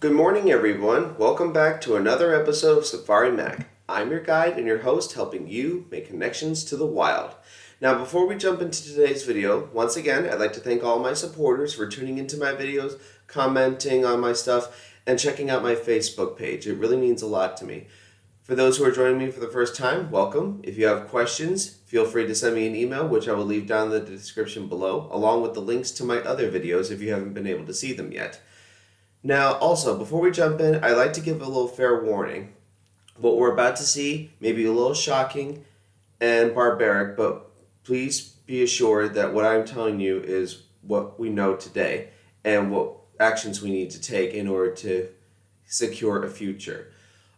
Good morning, everyone. Welcome back to another episode of Safari Mack. I'm your guide and your host, helping you make connections to the wild. Now, before we jump into today's video, once again, I'd like to thank all my supporters for tuning into my videos, commenting on my stuff, and checking out my Facebook page. It really means a lot to me. For those who are joining me for the first time, welcome. If you have questions, feel free to send me an email, which I will leave down in the description below, along with the links to my other videos if you haven't been able to see them yet. Now, also, before we jump in, I'd like to give a little fair warning. What we're about to see may be a little shocking and barbaric, but please be assured that what I'm telling you is what we know today and what actions we need to take in order to secure a future.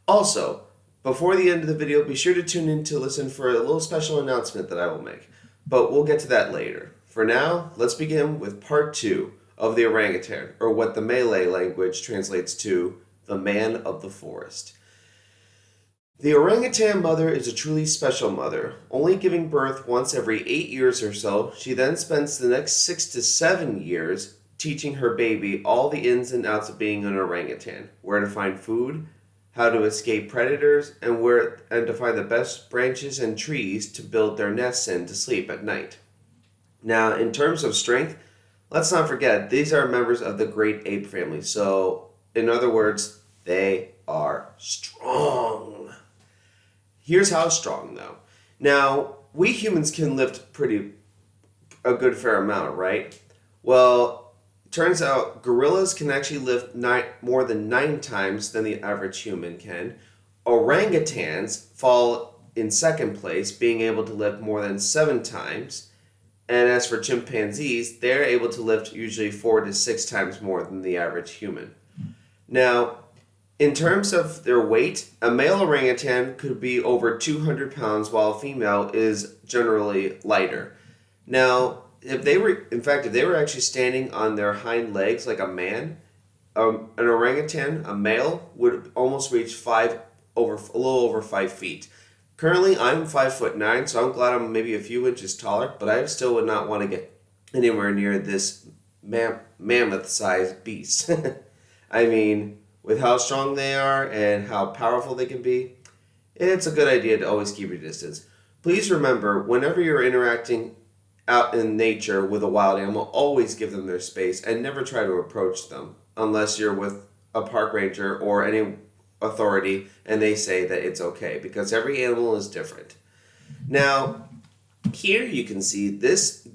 Also, before the end of the video, be sure to tune in to listen for a little special announcement that I will make, but we'll get to that later. For now, let's begin with part 2 of the orangutan, or what the Malay language translates to, the man of the forest. The orangutan mother is a truly special mother, only giving birth once every 8 years or so. She then spends the next 6 to 7 years teaching her baby all the ins and outs of being an orangutan, where to find food, how to escape predators, and to find the best branches and trees to build their nests in to sleep at night. Now, in terms of strength, let's not forget, these are members of the great ape family. So, in other words, they are strong. Here's how strong, though. Now, we humans can lift a good fair amount, right? Well, it turns out gorillas can actually lift more than 9 times than the average human can. Orangutans fall in second place, being able to lift more than 7 times. And as for chimpanzees, they're able to lift usually 4 to 6 times more than the average human. Now, in terms of their weight, a male orangutan could be over 200 pounds, while a female is generally lighter. Little if they were actually standing on their hind legs like a man, an orangutan, a male, would almost reach a little over 5 feet. Currently, I'm 5'9", so I'm glad I'm maybe a few inches taller, but I still would not want to get anywhere near this mammoth-sized beast. I mean, with how strong they are and how powerful they can be, it's a good idea to always keep your distance. Please remember, whenever you're interacting out in nature with a wild animal, always give them their space and never try to approach them unless you're with a park ranger or any authority and they say that it's okay, because every animal is different. Now, here you can see this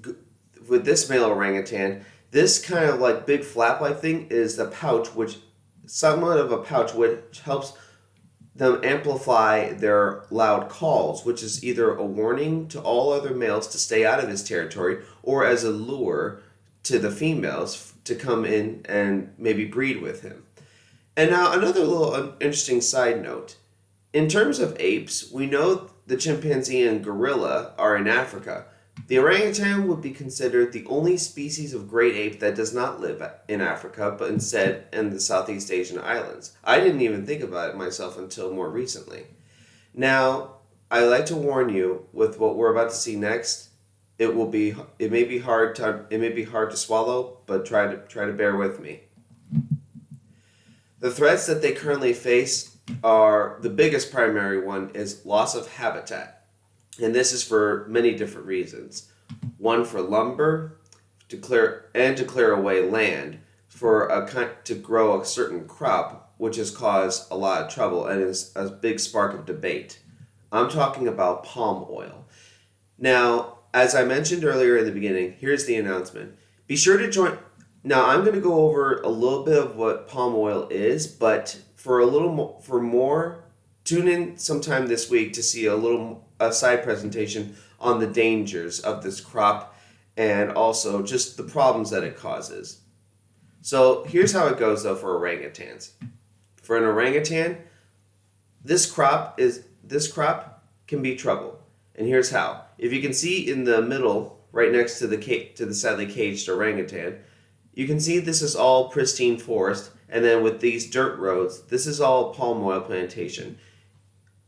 with this male orangutan, this kind of like big flap-like thing is the pouch, which helps them amplify their loud calls, which is either a warning to all other males to stay out of his territory or as a lure to the females to come in and maybe breed with him. And now another little interesting side note. In terms of apes, we know the chimpanzee and gorilla are in Africa. The orangutan would be considered the only species of great ape that does not live in Africa, but instead in the Southeast Asian islands. I didn't even think about it myself until more recently. Now, I like to warn you with what we're about to see next. It may be hard to swallow, but try to bear with me. The threats that they currently face are, the biggest primary one is loss of habitat. And this is for many different reasons. One, for lumber, to clear away land to grow a certain crop, which has caused a lot of trouble and is a big spark of debate. I'm talking about palm oil. Now, as I mentioned earlier in the beginning, here's the announcement. Be sure to join. Now, I'm going to go over a little bit of what palm oil is, but for more, tune in sometime this week to see a side presentation on the dangers of this crop and also just the problems that it causes. So here's how it goes, though, for orangutans. For an orangutan, this crop can be trouble, and here's how. If you can see in the middle, right next to the sadly caged orangutan, you can see this is all pristine forest, and then with these dirt roads, this is all palm oil plantation.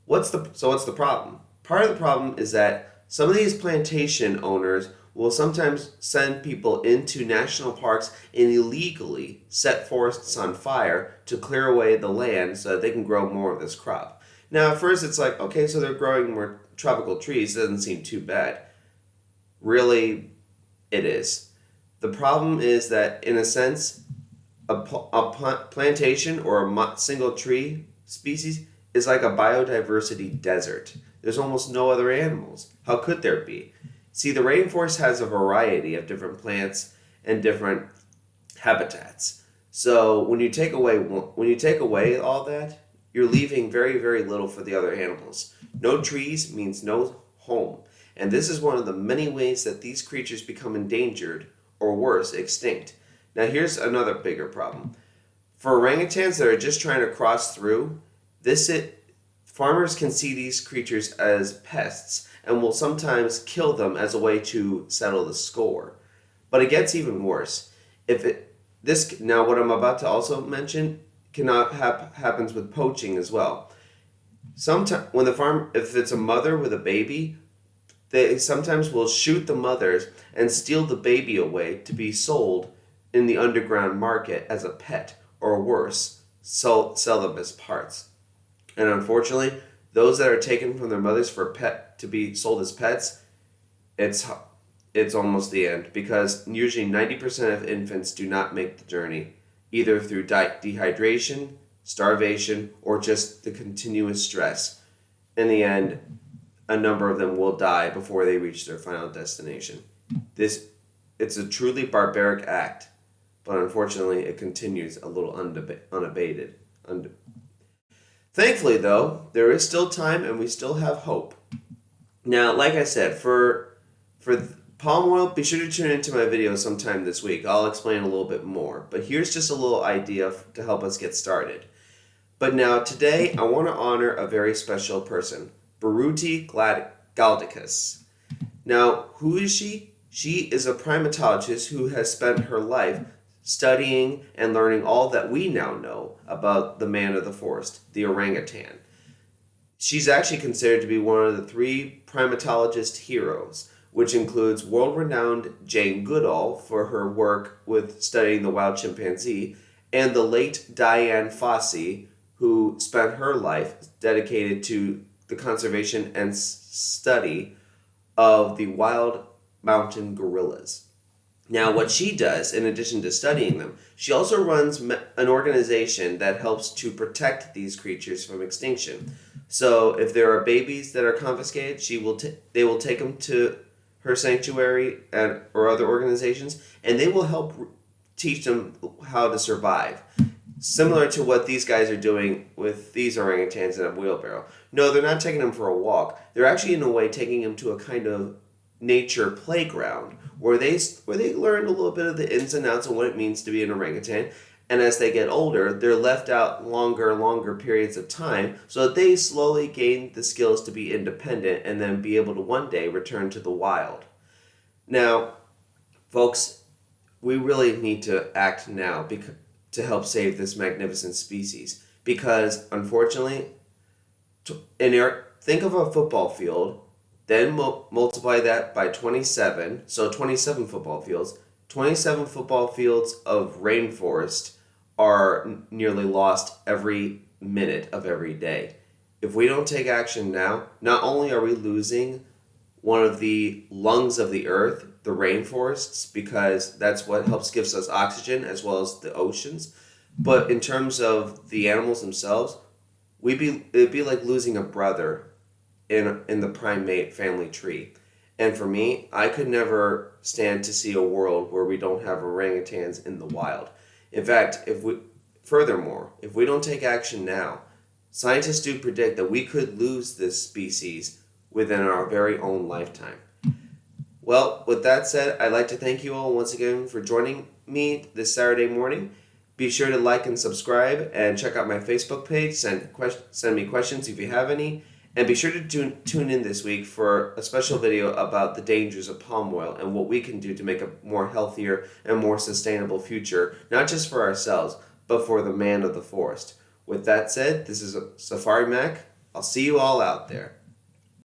What's the problem? Part of the problem is that some of these plantation owners will sometimes send people into national parks and illegally set forests on fire to clear away the land so that they can grow more of this crop. Now, at first it's like, okay, so they're growing more tropical trees, doesn't seem too bad. Really, it is. The problem is that, in a sense, a plantation or a single tree species is like a biodiversity desert. There's almost no other animals. How could there be? See, the rainforest has a variety of different plants and different habitats. So when you take away all that, you're leaving very, very little for the other animals. No trees means no home. And this is one of the many ways that these creatures become endangered, or worse, extinct. Now here's another bigger problem. For orangutans that are just trying to cross through, farmers can see these creatures as pests and will sometimes kill them as a way to settle the score. But it gets even worse. Now what I'm about to also mention happens with poaching as well. Sometimes if it's a mother with a baby, they sometimes will shoot the mothers and steal the baby away to be sold in the underground market as a pet, or worse, sell them as parts. And unfortunately, those that are taken from their mothers to be sold as pets, it's almost the end, because usually 90% of infants do not make the journey, either through dehydration, starvation, or just the continuous stress. In the end, a number of them will die before they reach their final destination. It's a truly barbaric act, but unfortunately it continues a little unabated. Thankfully, though, there is still time and we still have hope. Now, like I said, for palm oil, be sure to tune into my video sometime this week. I'll explain a little bit more, but here's just a little idea to help us get started. But now, today, I want to honor a very special person, Baruti Galdicus. Now, who is she? She is a primatologist who has spent her life studying and learning all that we now know about the man of the forest, the orangutan. She's actually considered to be one of the 3 primatologist heroes, which includes world-renowned Jane Goodall for her work with studying the wild chimpanzee, and the late Diane Fossey, who spent her life dedicated to the conservation and study of the wild mountain gorillas. Now, what she does, in addition to studying them, she also runs an organization that helps to protect these creatures from extinction. So, if there are babies that are confiscated, they will take them to her sanctuary or other organizations, and they will help teach them how to survive. Similar to what these guys are doing with these orangutans in a wheelbarrow. No, they're not taking them for a walk. They're actually, in a way, taking them to a kind of nature playground where they learn a little bit of the ins and outs of what it means to be an orangutan. And as they get older, they're left out longer periods of time so that they slowly gain the skills to be independent and then be able to one day return to the wild. Now, folks, we really need to act now to help save this magnificent species, because unfortunately, think of a football field, then multiply that by 27, so 27 football fields. 27 football fields of rainforest are nearly lost every minute of every day. If we don't take action now, not only are we losing one of the lungs of the earth, the rainforests, because that's what gives us oxygen, as well as the oceans, but in terms of the animals themselves, it'd be like losing a brother in the primate family tree. And for me, I could never stand to see a world where we don't have orangutans in the wild. In fact, if we don't take action now, scientists do predict that we could lose this species within our very own lifetime. Well, with that said, I'd like to thank you all once again for joining me this Saturday morning. Be sure to like and subscribe and check out my Facebook page. Send me questions if you have any. And be sure to tune in this week for a special video about the dangers of palm oil and what we can do to make a more healthier and more sustainable future, not just for ourselves, but for the man of the forest. With that said, this is Safari Mack. I'll see you all out there.